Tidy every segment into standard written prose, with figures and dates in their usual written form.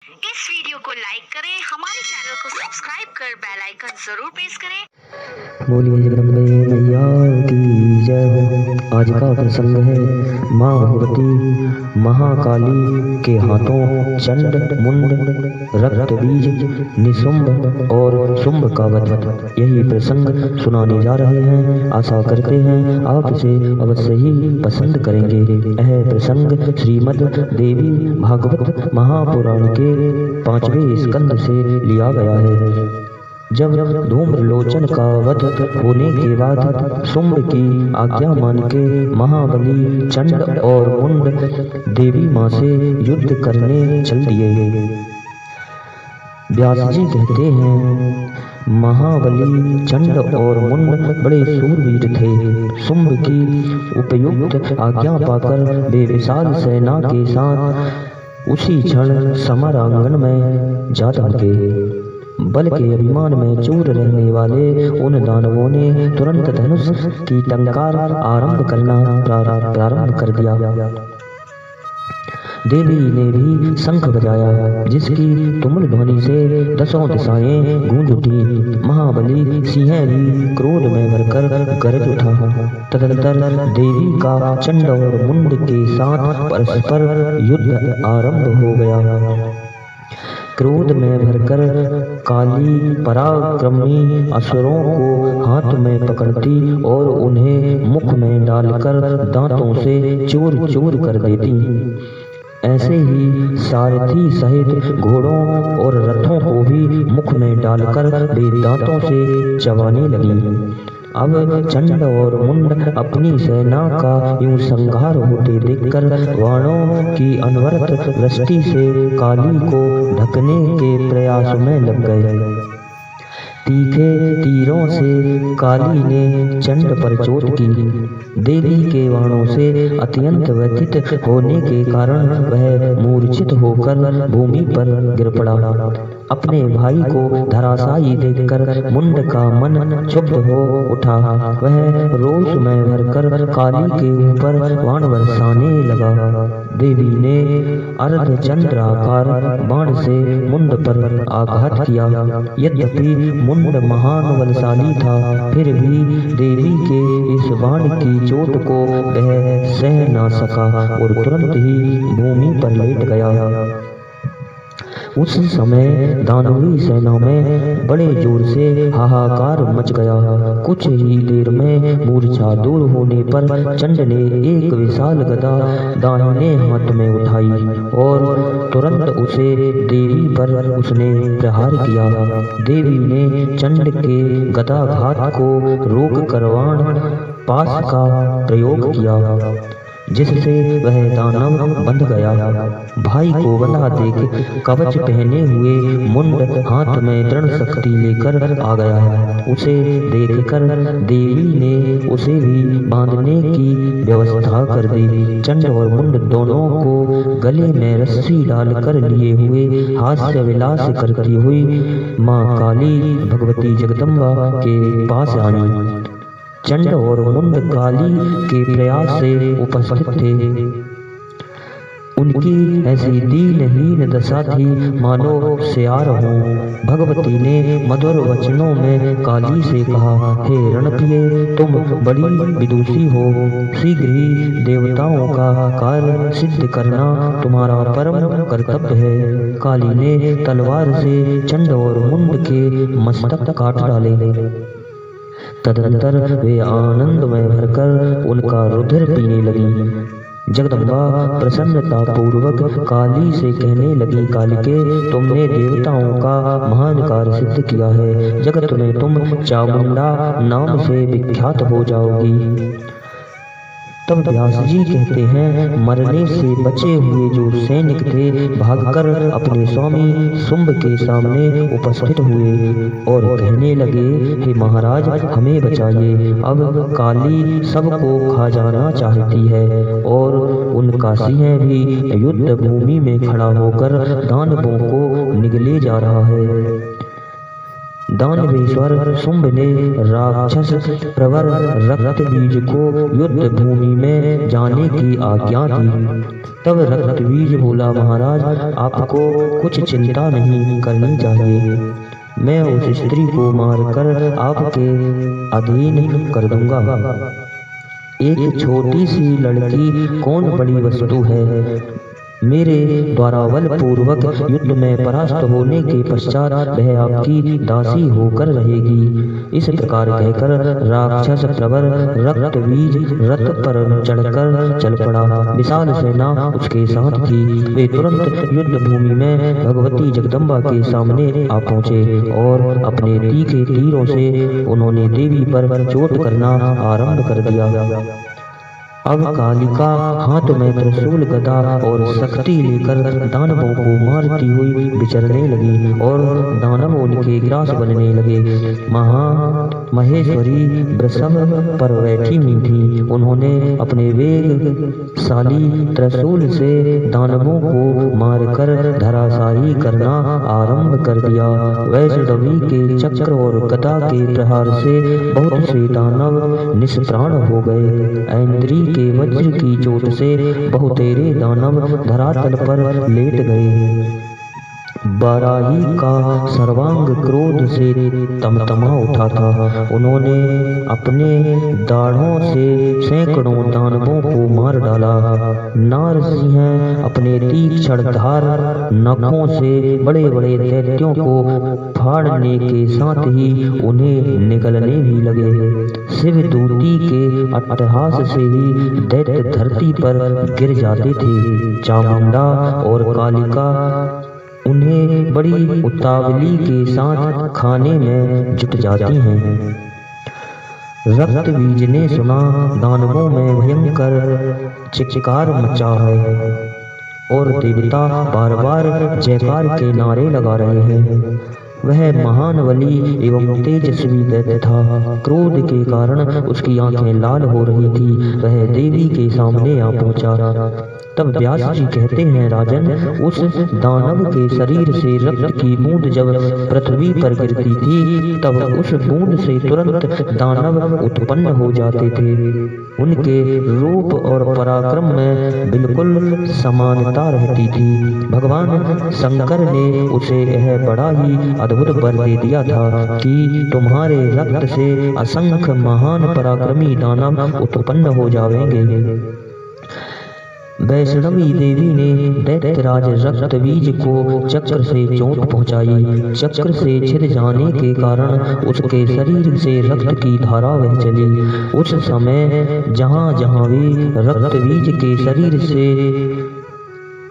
इस वीडियो को लाइक करें, हमारे चैनल को सब्सक्राइब कर बेल आइकन जरूर प्रेस करें। बोलिए जगदम्बे मैया की जय हो। आज का प्रसंग है माँ भगवती महाकाली के हाथों चंड मुंड रक्त बीज निशुंभ और शुंभ का वध। यही प्रसंग सुनाने जा रहे हैं। आशा करते हैं आप इसे अवश्य ही पसंद करेंगे। यह प्रसंग श्रीमद् देवी भागवत महापुराण के 5वें स्कंद से लिया गया है। जब धूम्रलोचन का वध होने के बाद शुंभ की आज्ञा मान के महाबली चंड और मुंड देवी माँ से युद्ध करने चल दिए। व्यास जी कहते हैं महाबली चंड और मुंड बड़े शूरवीर थे। शुंभ की उपयुक्त आज्ञा पाकर वे विशाल सेना के साथ उसी क्षण समरांगण में जा धमके। बल के अभिमान में चूर रहने वाले उन दानवों ने तुरंत धनुष की टंकार आरंभ करना प्रारंभ कर दिया। देवी ने भी शंख बजाया, जिसकी तुमुल ध्वनि से दसों दिशाएं गूंज उठी। महाबली सिंह भी क्रोध में भरकर गरज उठा। तदनंतर देवी का चंड और मुंड के साथ परस्पर युद्ध आरंभ हो गया। क्रोध में भरकर काली पराक्रमी असुरों को हाथ में पकड़ती और उन्हें मुख में डालकर दांतों से चूर चूर कर देती। ऐसे ही सारथी सहित घोड़ों और रथों को भी मुख में डालकर वे दांतों से चबाने लगी। अब चंड और मुंड अपनी सेना का यूं संहार होते देखकर वाणों की अनवरत वृष्टि से काली को ढकने के प्रयास में लग गए। तीखे तीरों से काली ने चंड पर चोट की। देवी के बाणों से अत्यंत व्यथित होने के कारण वह मूर्छित होकर भूमि पर गिर पड़ा। अपने भाई को धराशायी देखकर मुंड का मन क्षुब्ध हो उठा। वह रोष में भरकर काली के ऊपर बाण बरसाने लगा। देवी ने अर्धचंद्राकार बाण से मुंड पर आघात किया। यद्यपि मुंड महान बलशाली था, फिर भी देवी के इस बाण की चोट को वह सह ना सका और तुरंत ही भूमि पर लेट गया। उस समय दानवी सेना में बड़े जोर से हाहाकार मच गया। कुछ ही देर में मूर्छा दूर होने पर चंड ने एक विशाल गदा दाहिने हाथ में उठाई और तुरंत उसे देवी पर उसने प्रहार किया। देवी ने चंड के गदाघात को रोक कर बाण पास का प्रयोग किया, जिससे वह दानव बंध गया। भाई को बंधा देख कवच पहने हुए मुंड हाथ में दृढ़ शक्ति लेकर आ गया। उसे देखकर देवी ने उसे भी बांधने की व्यवस्था कर दी। चंड और मुंड दोनों को गले में रस्सी डालकर लिए हुए हास्य विलास करती हुई माँ काली भगवती जगदम्बा के पास आई। चंड और मुंड काली के प्रयास से उपस्थित थे। उनकी ऐसी दीनहीन दशा थी मानो सियार हो। भगवती ने मधुर वचनों में काली से कहा, हे रणप्रिय, तुम बड़ी विदुषी हो। शीघ्र ही देवताओं का कार्य सिद्ध करना तुम्हारा परम कर्तव्य है। काली ने तलवार से चंड और मुंड के मस्तक काट डाले। तदनंतर वे आनंद में भरकर उनका रुधिर पीने लगी। जगदम्बा प्रसन्नता पूर्वक काली से कहने लगी, कालिके, तुमने देवताओं का महान कार्य सिद्ध किया है। जगत में तुम चामुंडा नाम से विख्यात हो जाओगी। तब व्यास जी कहते हैं, मरने से बचे हुए जो सैनिक थे भागकर अपने स्वामी शुंभ के सामने उपस्थित हुए और कहने लगे, हे महाराज, हमें बचाइए। अब काली सबको खा जाना चाहती है और उनका सिंह भी युद्ध भूमि में खड़ा होकर दानवों को निगले जा रहा है। दानवेश्वर शुंभ ने राक्षस प्रवर रक्त बीज को युद्ध भूमि में जाने की आज्ञा दी। तब रक्त बीज बोला, महाराज आपको कुछ चिंता नहीं करनी चाहिए, मैं उस स्त्री को मारकर आपके अधीन कर दूंगा। एक छोटी सी लड़की कौन बड़ी वस्तु है, मेरे द्वारा बलपूर्वक युद्ध में परास्त होने के पश्चात वह आपकी दासी होकर रहेगी। इस प्रकार कहकर राक्षस प्रवर रक्त बीज रथ पर चढ़कर चल पड़ा। विशाल सेना उसके साथ थी। वे तुरंत युद्ध भूमि में भगवती जगदम्बा के सामने आ पहुँचे और अपने तीखे तीरों से उन्होंने देवी पर चोट करना आरंभ कर दिया। अब कालिका हाथ में त्रिशूल गदा और शक्ति लेकर दानवों को मारती हुई विचरने लगी और दानव उनके ग्रास बनने लगे। महेश्वरी वृषभ पर बैठी हुई थी। उन्होंने अपने वेगशाली त्रिशूल से दानवों को मारकर धराशायी करना आरंभ कर दिया। वैष्णवी के चक्र और गदा के प्रहार से बहुत से दानव निष्प्राण हो गए। ऐन्द्री के वज्र की चोट से बहुतेरे दानव धरातल पर लेट गए। बाराही का सर्वांग क्रोध से तमतमा उठा था। उन्होंने अपने दाढ़ों से सैकड़ों दानवों को मार डाला। नारसिंह अपने तीक्ष्ण धार नखों से बड़े बड़े दैत्यों को फाड़ने के साथ ही उन्हें निगलने भी लगे। शिवदूती के अट्टहास से ही दैत्य धरती पर गिर जाते थे। चामुंडा और कालिका उन्हें बड़ी उतावली के साथ खाने में जुट जाती हैं। रक्त बीज ने सुना दानवों में भयंकर चित्कार मचा है और देवता बार बार जयकार के नारे लगा रहे हैं। वह महान बली एवं तेजस्वी दैत्य था। क्रोध के कारण उसकी आंखें लाल हो रही थी। वह देवी के सामने आ पहुंचा। तब व्यास जी कहते हैं, राजन, उस दानव के शरीर से रक्त की बूंद जब पृथ्वी पर गिरती थी तब उस बूंद से तुरंत दानव उत्पन्न हो जाते थे। उनके रूप और पराक्रम में बिल्कुल समानता रहती थी। भगवान शंकर ने उसे यह बड़ा ही अद्भुत वर दे दिया था कि तुम्हारे रक्त से असंख्य महान पराक्रमी दानव उत्पन्न हो जाएंगे। वैष्णवी देवी ने दैत्यराज रक्त बीज को चक्र से चोट पहुंचाई। चक्र से छिद जाने के कारण उसके शरीर से रक्त की धारा बह चली। उस समय जहां जहां भी रक्त बीज के शरीर से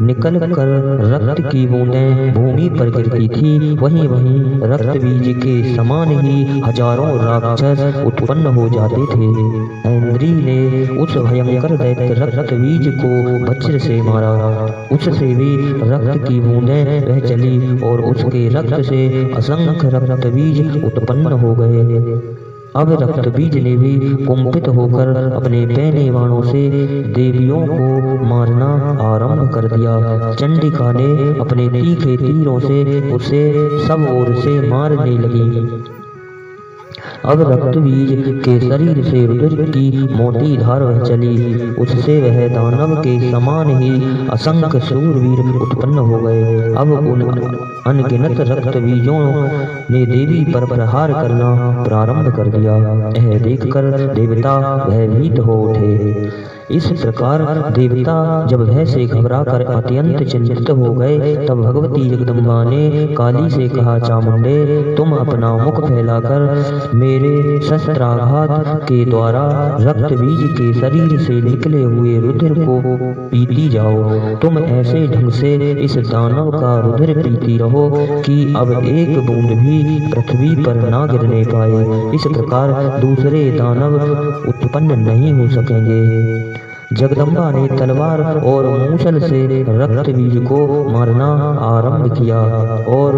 निकल कर रक्त की बूंदें भूमि पर गिरती थी, वहीं वहीं रक्त बीज के समान ही हजारों राक्षस उत्पन्न हो जाते थे। ऐन्द्री ने उस भयंकर दैत्य रक्त बीज को वज्र से मारा। उससे भी रक्त की बूंदें बह चली और उसके रक्त से असंख्य रक्त बीज उत्पन्न हो गए। अब रक्त बीज ने भी कुंपित होकर अपने पैने बाणों से देवियों को मारना आरंभ कर दिया। चंडिका ने अपने तीखे तीरों से उसे सब ओर से मारने लगी। अब रक्त बीज के शरीर से रुधिर की मोटी धार बह चली। उससे वह दानव के समान ही असंख्य शूरवीर उत्पन्न हो गए। अब उन अनगिनत रक्त बीजों ने देवी पर प्रहार करना प्रारंभ कर दिया। यह देखकर देवता भयभीत हो उठे। इस प्रकार देवता जब भय से घबराकर अत्यंत चिंतित हो गए तब भगवती जगदम्बा ने काली से कहा, चामुंडे, तुम अपना मुख फैलाकर मेरे शस्त्राघात के द्वारा रक्त बीज के शरीर से निकले हुए रुधिर को पीती जाओ। तुम ऐसे ढंग से इस दानव का रुधिर पीती रहो कि अब एक बूंद भी पृथ्वी पर ना गिरने पाए। इस प्रकार दूसरे दानव उत्पन्न नहीं हो सकेंगे। जगदम्बा ने तलवार और मूसल से रक्त बीज को मारना आरंभ किया और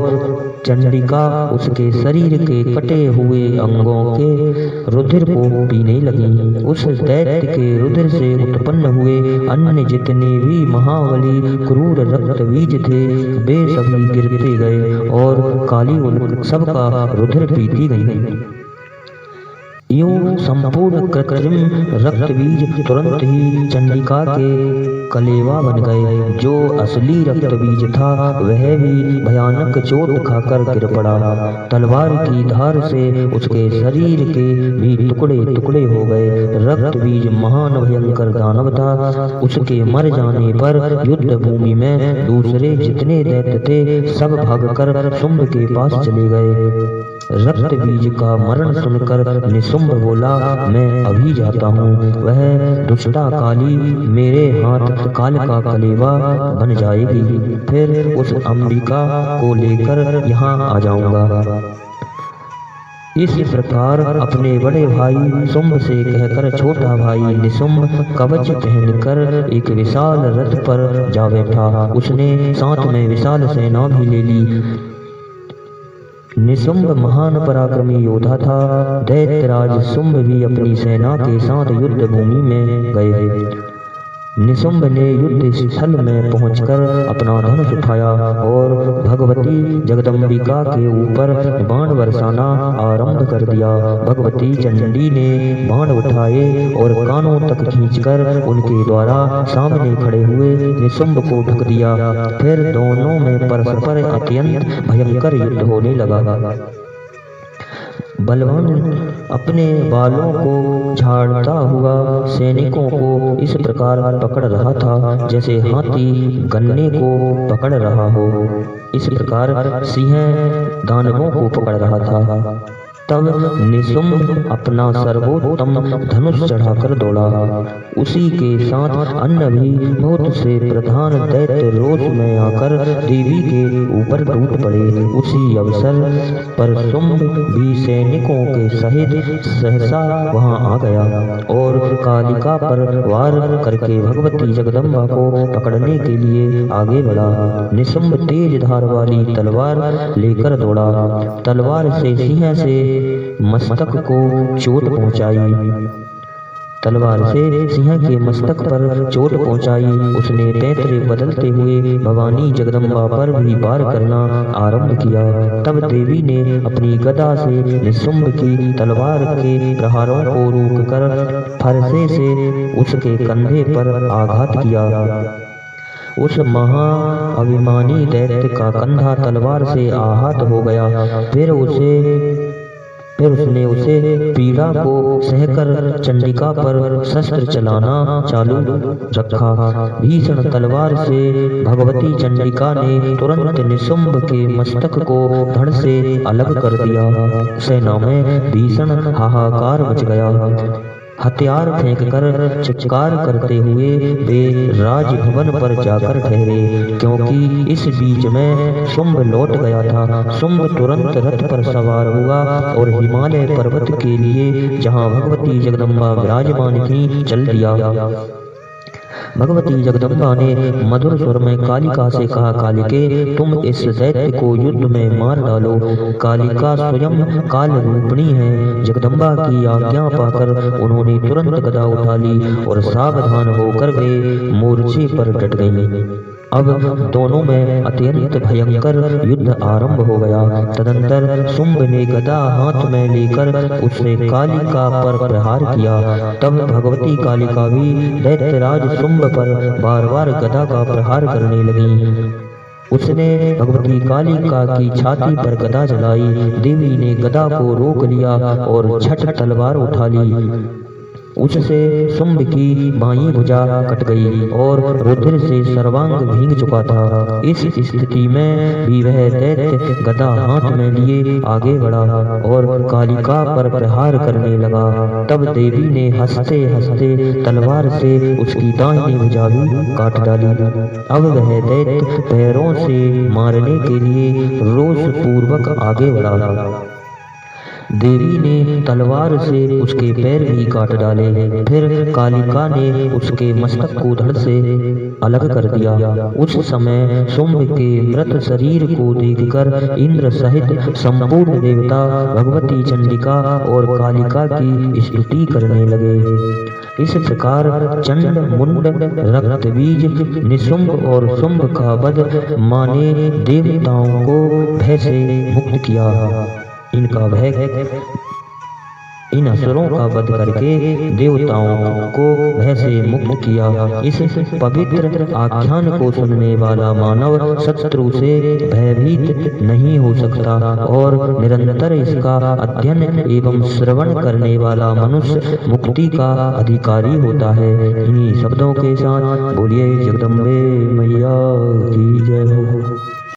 चंडिका उसके शरीर के कटे हुए अंगों के रुधिर को पीने लगी। उस दैत्य के रुधिर से उत्पन्न हुए अन्य जितने भी महाबली क्रूर रक्त बीज थे वे सभी गिरते गए और काली उन सबका रुधिर पीती गई। यूं संपूर्ण कृत्रिम रक्त बीज तुरंत ही चंडिका के कलेवा बन गए। जो असली रक्त बीज था वह भी भयानक चोट खाकर गिर पड़ा। तलवार की धार से उसके शरीर के भी टुकड़े टुकड़े हो गए। रक्त बीज महान भयंकर दानव था। उसके मर जाने पर युद्ध भूमि में दूसरे जितने दैत्य थे सब भागकर शुंभ के पास चले गए। रक्त बीज का मरण सुनकर निशुंभ बोला, मैं अभी जाता हूँ। वह दुष्टा काली मेरे हाथ काल का कलेवा बन जाएगी, फिर उस अंबिका को लेकर यहाँ आ जाऊंगा। इस प्रकार अपने बड़े भाई शुंभ से कहकर छोटा भाई निशुंभ कवच पहनकर एक विशाल रथ पर जा बैठा। उसने साथ में विशाल सेना भी ले ली। निशुंभ महान पराक्रमी योद्धा था। दैत्यराज शुंभ भी अपनी सेना के साथ युद्ध भूमि में गए। निशुंभ ने युद्ध स्थल में पहुंचकर अपना धनुष उठाया और भगवती जगदम्बिका के ऊपर बाण बरसाना आरंभ कर दिया। भगवती चंडी ने बाण उठाए और कानों तक खींचकर उनके द्वारा सामने खड़े हुए निशुंभ को ढक दिया। फिर दोनों में परस्पर अत्यंत भयंकर युद्ध होने लगा। बलवान अपने बालों को झाड़ता हुआ सैनिकों को इस प्रकार पकड़ रहा था जैसे हाथी गन्ने को पकड़ रहा हो। इस प्रकार सिंह दानवों को पकड़ रहा था। तब निशुंभ अपना सर्वोत्तम धनुष चढ़ाकर दौड़ा। उसी के साथ अन्य भी बहुत से प्रधान दैत्य रोष में आकर देवी के ऊपर टूट पड़े। उसी अवसर पर शुंभ भी सैनिकों के सहित सहसा वहां आ गया और कालिका पर वार करके भगवती जगदम्बा को पकड़ने के लिए आगे बढ़ा। निशुंभ तेज धार वाली तलवार लेकर दौड़ा। तलवार से सिंह से मस्तक को चोट पहुंचाई। तलवार से सिंह के मस्तक पर चोट पहुंचाई। उसने पैतरे बदलते हुए भवानी जगदम्बा पर भी वार करना आरंभ किया। तब देवी ने अपनी गदा से निशुंभ की तलवार के प्रहारों को रोककर फरसे से उसके कंधे पर आघात किया। उस महाअभिमानी दैत्य का कंधा तलवार से आहत हो गया। फिर उसने उसे पीड़ा को सहकर चंडिका पर शस्त्र चलाना चालू रखा। भीषण तलवार से भगवती चंडिका ने तुरंत निशुंभ के मस्तक को धड़ से अलग कर दिया। सेना में भीषण हाहाकार मच गया। हथियार फेंककर चित्कार करते हुए वे राजभवन पर जाकर ठहरे, क्योंकि इस बीच में शुंभ लौट गया था। शुंभ तुरंत रथ पर सवार हुआ और हिमालय पर्वत के लिए जहां भगवती जगदम्बा विराजमान थी चल दिया। भगवती जगदम्बा ने मधुर स्वर में कालिका से कहा, कालिके तुम इस दैत्य को युद्ध में मार डालो। कालिका स्वयं काल रूपिणी है। जगदम्बा की आज्ञा पाकर उन्होंने तुरंत गदा उठा ली और सावधान होकर वे मोर्चे पर डट गईं। अब दोनों में अत्यंत भयंकर युद्ध आरंभ हो गया। तदंतर शुंभ ने गदा हाथ में लेकर उससे कालिका पर प्रहार किया। तब भगवती कालिका भी दैत्यराज शुंभ पर बार बार गदा का प्रहार करने लगी। उसने भगवती कालिका की छाती पर गदा चलाई। देवी ने गदा को रोक लिया और झट तलवार उठा ली। उससे शुंभ की बाईं भुजा कट गई और रुधिर से सर्वांग भीग चुका था। इस स्थिति में भी वह दैत्य गदा हाथ में लिए आगे बढ़ा और कालिका पर प्रहार करने लगा। तब देवी ने हंसते हंसते तलवार से उसकी दाहिनी भुजा भी काट डाली। अब वह दैत्य पैरों से मारने के लिए रोष पूर्वक आगे बढ़ा। देवी ने तलवार से उसके पैर भी काट डाले। फिर कालिका ने उसके मस्तक को धड़ से अलग कर दिया। उस समय शुंभ के मृत शरीर को देखकर इंद्र सहित संपूर्ण देवता भगवती चंडिका और कालिका की स्तुति करने लगे। इस प्रकार चंड मुंड रक्तबीज निशुंभ और शुंभ का वध माने देवताओं को भय से मुक्त किया। इन असुरों का वध करके देवताओं को भय से मुक्त किया। इस पवित्र आख्यान को सुनने वाला मानव शत्रु से भयभीत नहीं हो सकता और निरंतर इसका अध्ययन एवं श्रवण करने वाला मनुष्य मुक्ति का अधिकारी होता है। इन्हीं शब्दों के साथ बोलिए जगदम्बे मैया की जय हो।